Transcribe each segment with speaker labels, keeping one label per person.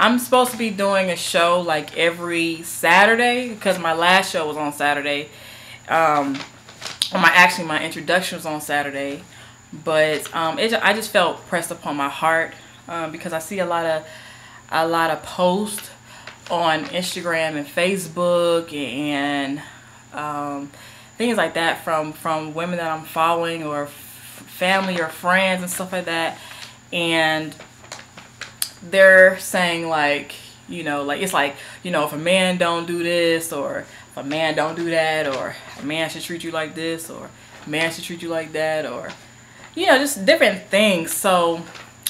Speaker 1: I'm supposed to be doing a show like every Saturday because my last show was on Saturday. My introduction was on Saturday, but I just felt pressed upon my heart because I see a lot of posts on Instagram and Facebook and things like that from women that I'm following or family or friends and stuff like that, and they're saying like, like it's like, if a man don't do this, or if a man don't do that, or a man should treat you like this, or a man should treat you like that, or just different things. So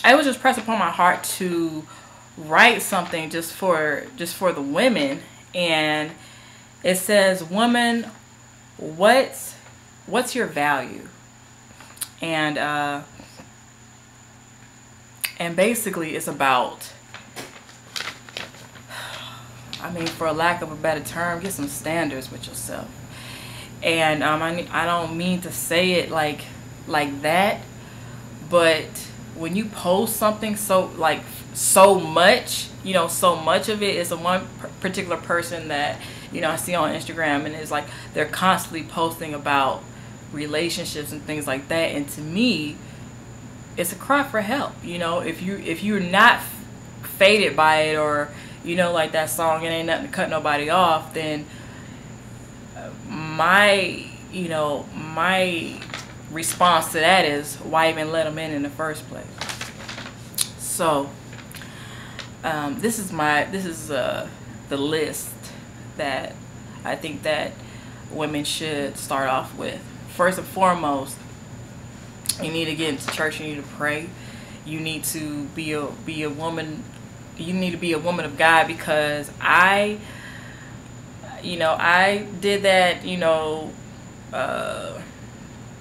Speaker 1: I was just pressed upon my heart to write something just for the women, and it says, "Woman, what's your value?" And basically it's about, for a lack of a better term, get some standards with yourself. And I don't mean to say it like that, but when you post something so much, so much of it is a one particular person that I see on Instagram, and it's like they're constantly posting about relationships and things like that, and to me it's a cry for help. If you're not faded by it, or like that song, "It Ain't Nothing to Cut Nobody Off," then my response to that is, why even let them in the first place? So this is the list that I think that women should start off with. First and foremost, you need to get into church. You need to pray. You need to be a woman. You need to be a woman of God, because I did that,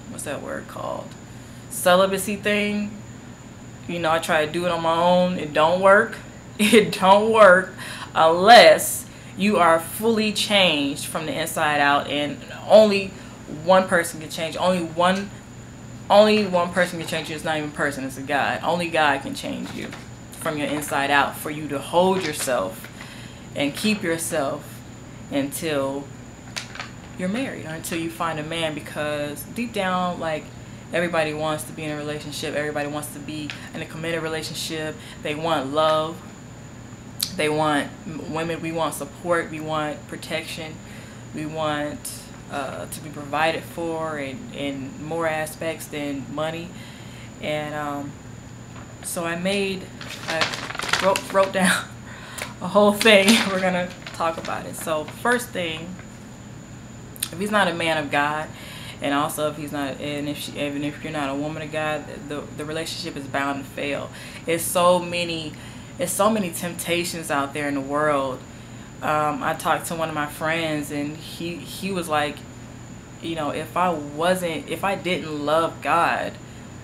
Speaker 1: what's that word called? Celibacy thing. I try to do it on my own. It don't work. It don't work unless you are fully changed from the inside out, and only one person can change. Only one person can change you. It's not even a person, it's a God. Only God can change you from your inside out, for you to hold yourself and keep yourself until you're married, or until you find a man. Because deep down, like, everybody wants to be in a relationship. Everybody wants to be in a committed relationship. They want love. They want women. We want support. We want protection. We want to be provided for in more aspects than money. And so I wrote down a whole thing. We're gonna talk about it. So first thing, if he's not a man of God, and also if he's not, and even if you're not a woman of God, the relationship is bound to fail. It's so many temptations out there in the world. I talked to one of my friends, and he was like, if I didn't love God,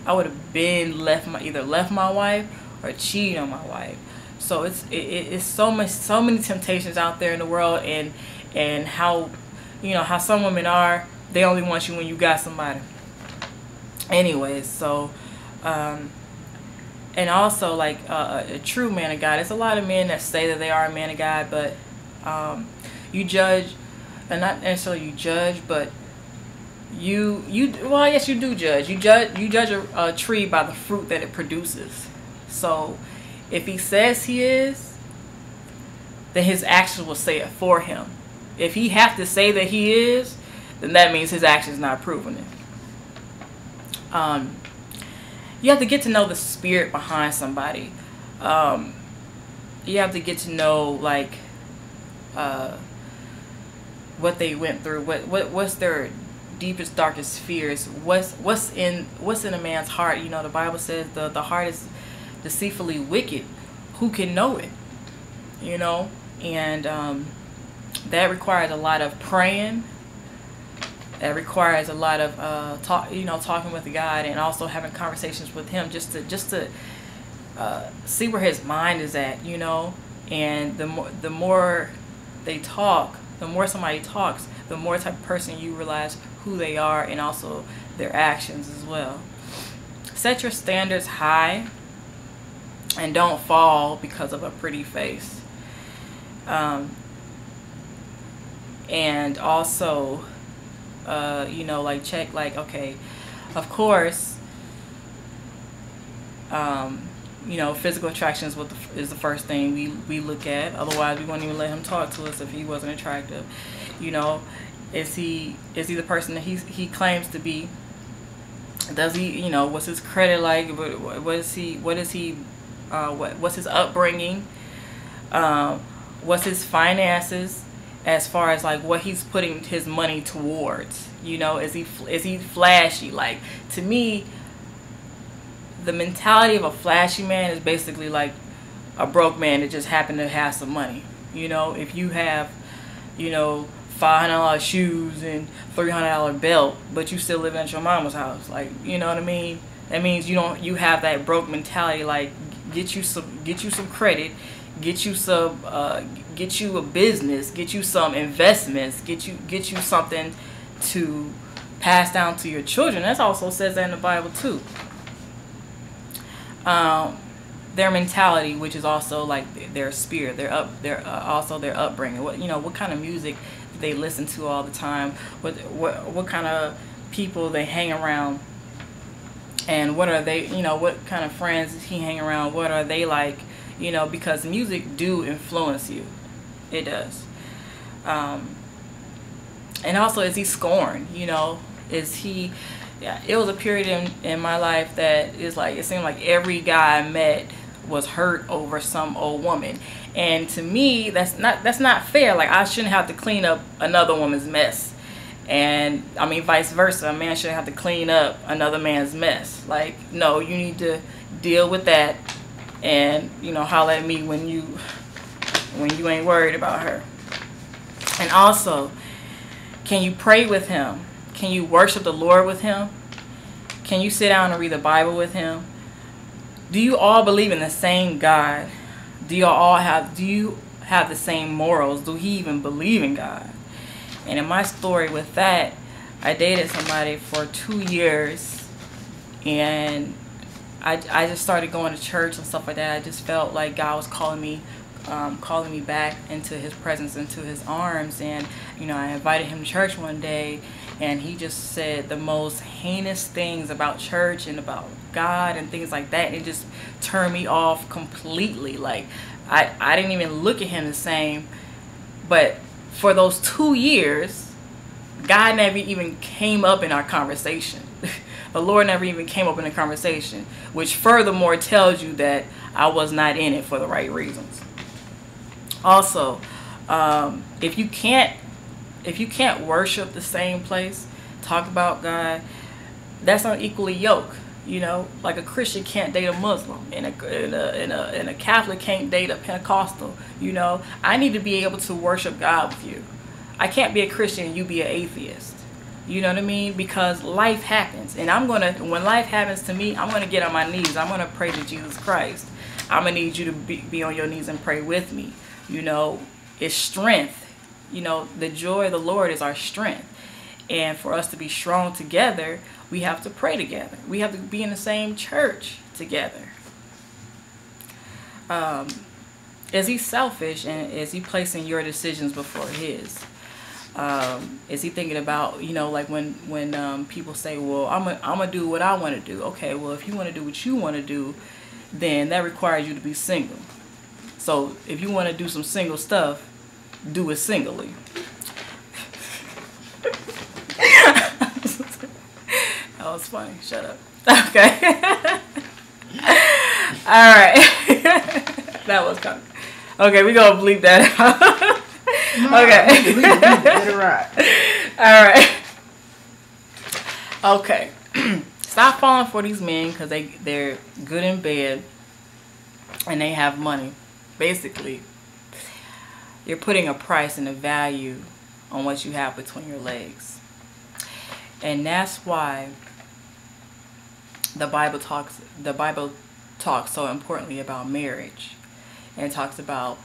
Speaker 1: I would have been either left my wife or cheated on my wife. So it's so many temptations out there in the world, and how some women are, they only want you when you got somebody. Anyways, so and also, like, a true man of God. There's a lot of men that say that they are a man of God, but you judge, and not necessarily you judge, but well, yes, you do judge. You judge a tree by the fruit that it produces. So if he says he is, then his actions will say it for him. If he have to say that he is, then that means his actions not proving it. You have to get to know the spirit behind somebody. You have to get to know, like, what they went through, what's their deepest, darkest fears, what's in a man's heart. The Bible says the heart is deceitfully wicked. Who can know it? And that requires a lot of praying. That requires a lot of talking with God, and also having conversations with him, just to see where his mind is at. And the more they talk, the more somebody talks, the more type of person you realize who they are, and also their actions as well. Set your standards high. and don't fall because of a pretty face. And also, you know, like check, like, okay, of course, you know, physical attraction is the first thing we look at. Otherwise, we won't even let him talk to us if he wasn't attractive. You know, is he the person that he claims to be? Does he, you know, what's his credit like? What's his upbringing? What's his finances, as far as like what he's putting his money towards? You know, is he flashy? Like, to me, the mentality of a flashy man is basically like a broke man that just happened to have some money. You know, if you have, you know, $500 shoes and $300 belt, but you still living at your mama's house, like, you know what I mean? That means you have that broke mentality. Like, get you some credit, get you a business, get you some investments, get you something to pass down to your children. That also says that in the Bible too. Their mentality, which is also like their spirit, also their upbringing. What kind of music they listen to all the time, what kind of people they hang around, and what are they, you know, what kind of friends he hang around, what are they like, you know, because music do influence you. It does. And also, is he scorned? You know, is he, yeah, it was a period in my life that is like, it seemed like every guy I met was hurt over some old woman. And to me, that's not fair. Like, I shouldn't have to clean up another woman's mess. And I mean, vice versa, a man shouldn't have to clean up another man's mess. Like, no, you need to deal with that, and, you know, holler at me when you ain't worried about her. And also, can you pray with him? Can you worship the Lord with him? Can you sit down and read the Bible with him? Do you all believe in the same God? Do you have the same morals? Do he even believe in God? And in my story with that, I dated somebody for 2 years, and I just started going to church and stuff like that. I just felt like God was calling me back into his presence, into his arms. And, you know, I invited him to church one day, and he just said the most heinous things about church and about God and things like that. And it just turned me off completely. Like, I didn't even look at him the same. But for those 2 years, God never even came up in our conversation. The Lord never even came up in the conversation, which furthermore tells you that I was not in it for the right reasons. Also, if you can't worship the same place, talk about God, that's unequally yoked. You know, like a Christian can't date a Muslim, and a Catholic can't date a Pentecostal. You know, I need to be able to worship God with you. I can't be a Christian and you be an atheist. You know what I mean? Because life happens, and when life happens to me, I'm gonna get on my knees. I'm gonna pray to Jesus Christ. I'm gonna need you to be on your knees and pray with me. You know, it's strength. You know, the joy of the Lord is our strength. And for us to be strong together, we have to pray together. We have to be in the same church together. Is he selfish, and is he placing your decisions before his? Is he thinking about, you know, like when people say, well, I'm gonna do what I want to do. Okay, well, if you want to do what you want to do, then that requires you to be single. So if you want to do some single stuff, do it singly. That was funny. Shut up. Okay. All right. That was kind of... Okay, we're going to bleep that out. Okay.
Speaker 2: Let it ride.
Speaker 1: All right. Okay. Stop falling for these men because they're good in bed and they have money. Basically, you're putting a price and a value on what you have between your legs. And that's why the Bible talks so importantly about marriage, and it talks about